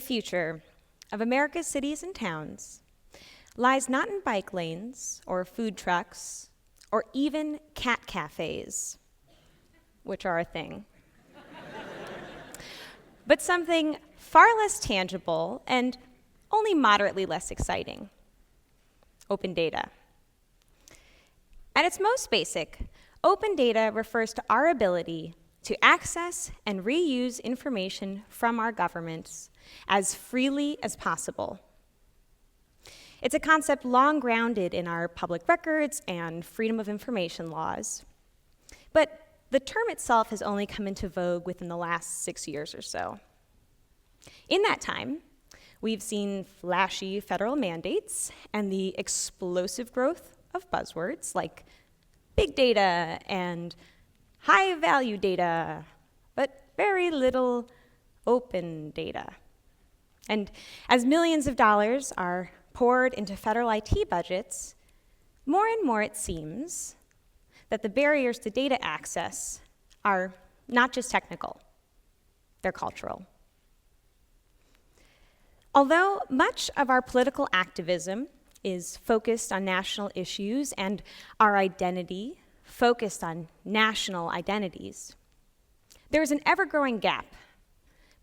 future of America's cities and towns lies not in bike lanes or food trucks or even cat cafes, which are a thing, but something far less tangible and only moderately less exciting: open data. At its most basic, open data refers to our ability to access and reuse information from our governments as freely as possible. It's a concept long grounded in our public records and freedom of information laws, but the term itself has only come into vogue within the last 6 years or so. In that time, we've seen flashy federal mandates and the explosive growth of buzzwords like big data and high-value data, but very little open data. And as millions of dollars are poured into federal IT budgets, more and more it seems that the barriers to data access are not just technical, they're cultural. Although much of our political activism is focused on national issues and our identity focused on national identities, there is an ever-growing gap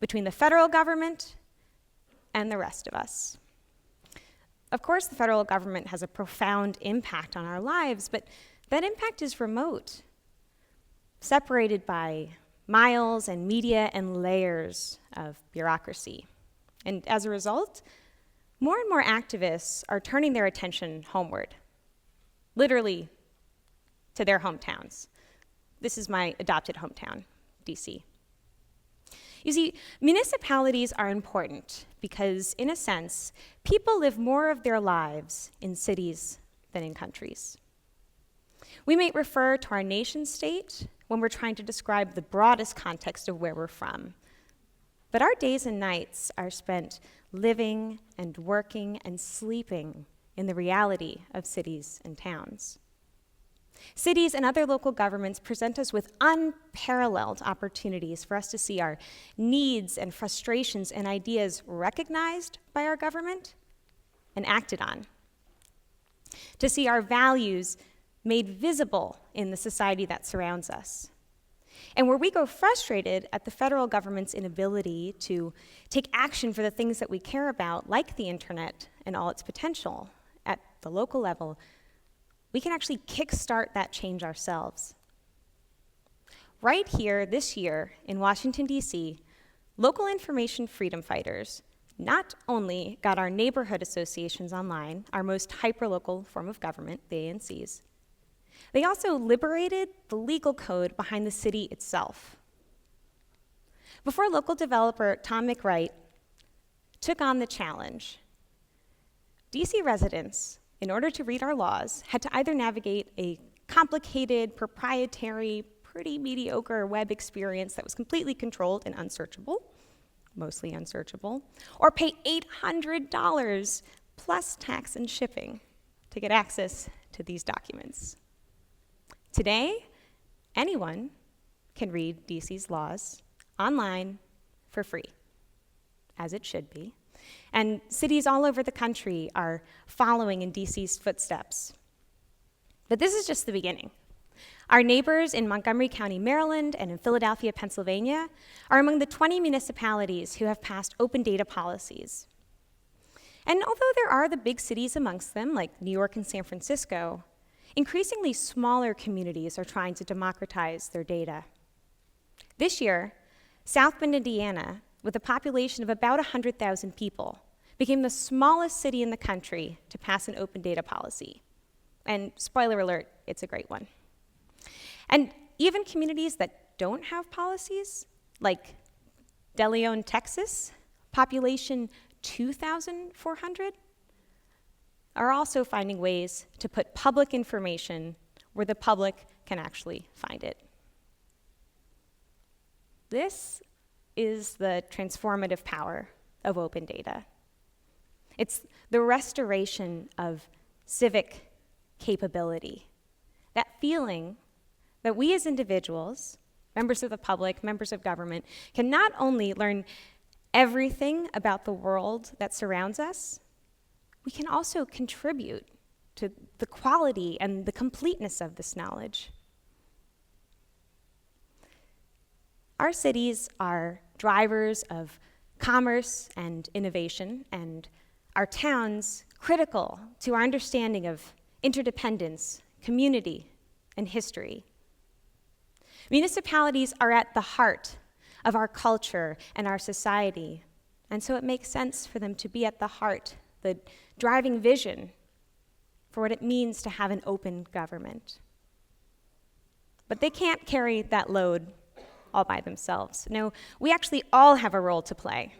between the federal government and the rest of us. Of course, the federal government has a profound impact on our lives, but that impact is remote, separated by miles and media and layers of bureaucracy. And as a result, more and more activists are turning their attention homeward, literally to their hometowns. This is my adopted hometown, DC. You see, municipalities are important because, in a sense, people live more of their lives in cities than in countries. We may refer to our nation state when we're trying to describe the broadest context of where we're from, but our days and nights are spent living and working and sleeping in the reality of cities and towns. Cities and other local governments present us with unparalleled opportunities for us to see our needs and frustrations and ideas recognized by our government and acted on, to see our values made visible in the society that surrounds us. And where we go frustrated at the federal government's inability to take action for the things that we care about, like the internet and all its potential, at the local level, we can actually kickstart that change ourselves. Right here, this year, in Washington, D.C., local information freedom fighters not only got our neighborhood associations online, our most hyperlocal form of government, the ANCs, they also liberated the legal code behind the city itself. Before local developer Tom McWright took on the challenge, DC residents, in order to read our laws, had to either navigate a complicated, proprietary, pretty mediocre web experience that was completely controlled and unsearchable, mostly unsearchable, or pay $800 plus tax and shipping to get access to these documents. Today, anyone can read DC's laws online for free, as it should be. And cities all over the country are following in DC's footsteps. But this is just the beginning. Our neighbors in Montgomery County, Maryland, and in Philadelphia, Pennsylvania, are among the 20 municipalities who have passed open data policies. And although there are the big cities amongst them, like New York and San Francisco, increasingly smaller communities are trying to democratize their data. This year, South Bend, Indiana, with a population of about 100,000 people, became the smallest city in the country to pass an open data policy. And spoiler alert, it's a great one. And even communities that don't have policies, like De Leon, Texas, population 2,400, are also finding ways to put public information where the public can actually find it. This is the transformative power of open data. It's the restoration of civic capability, that feeling that we as individuals, members of the public, members of government, can not only learn everything about the world that surrounds us, we can also contribute to the quality and the completeness of this knowledge. Our cities are drivers of commerce and innovation, and our towns critical to our understanding of interdependence, community, and history. Municipalities are at the heart of our culture and our society, and so it makes sense for them to be at the heart, the driving vision for what it means to have an open government. But they can't carry that load all by themselves. No, we actually all have a role to play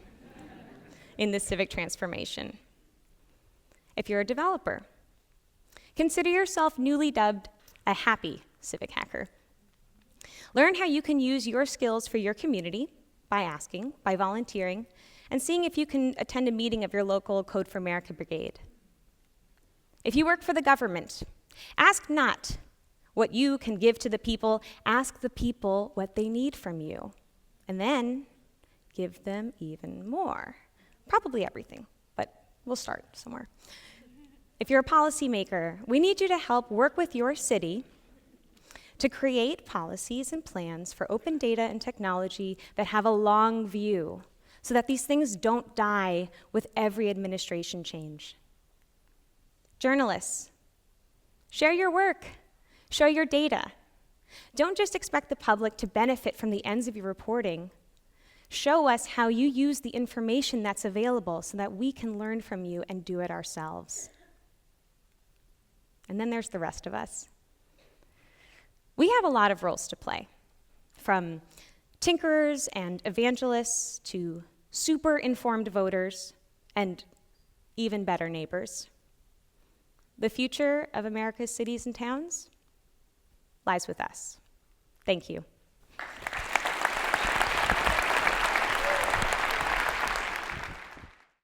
in this civic transformation. If you're a developer, consider yourself newly dubbed a happy civic hacker. Learn how you can use your skills for your community by asking, by volunteering, and seeing if you can attend a meeting of your local Code for America brigade. If you work for the government, ask not what you can give to the people, ask the people what they need from you, and then give them even more. Probably everything, but we'll start somewhere. If you're a policymaker, we need you to help work with your city to create policies and plans for open data and technology that have a long view, so that these things don't die with every administration change. Journalists, share your work, show your data. Don't just expect the public to benefit from the ends of your reporting. Show us how you use the information that's available so that we can learn from you and do it ourselves. And then there's the rest of us. We have a lot of roles to play, from tinkerers and evangelists to super informed voters and even better neighbors. The future of America's cities and towns lies with us. Thank you.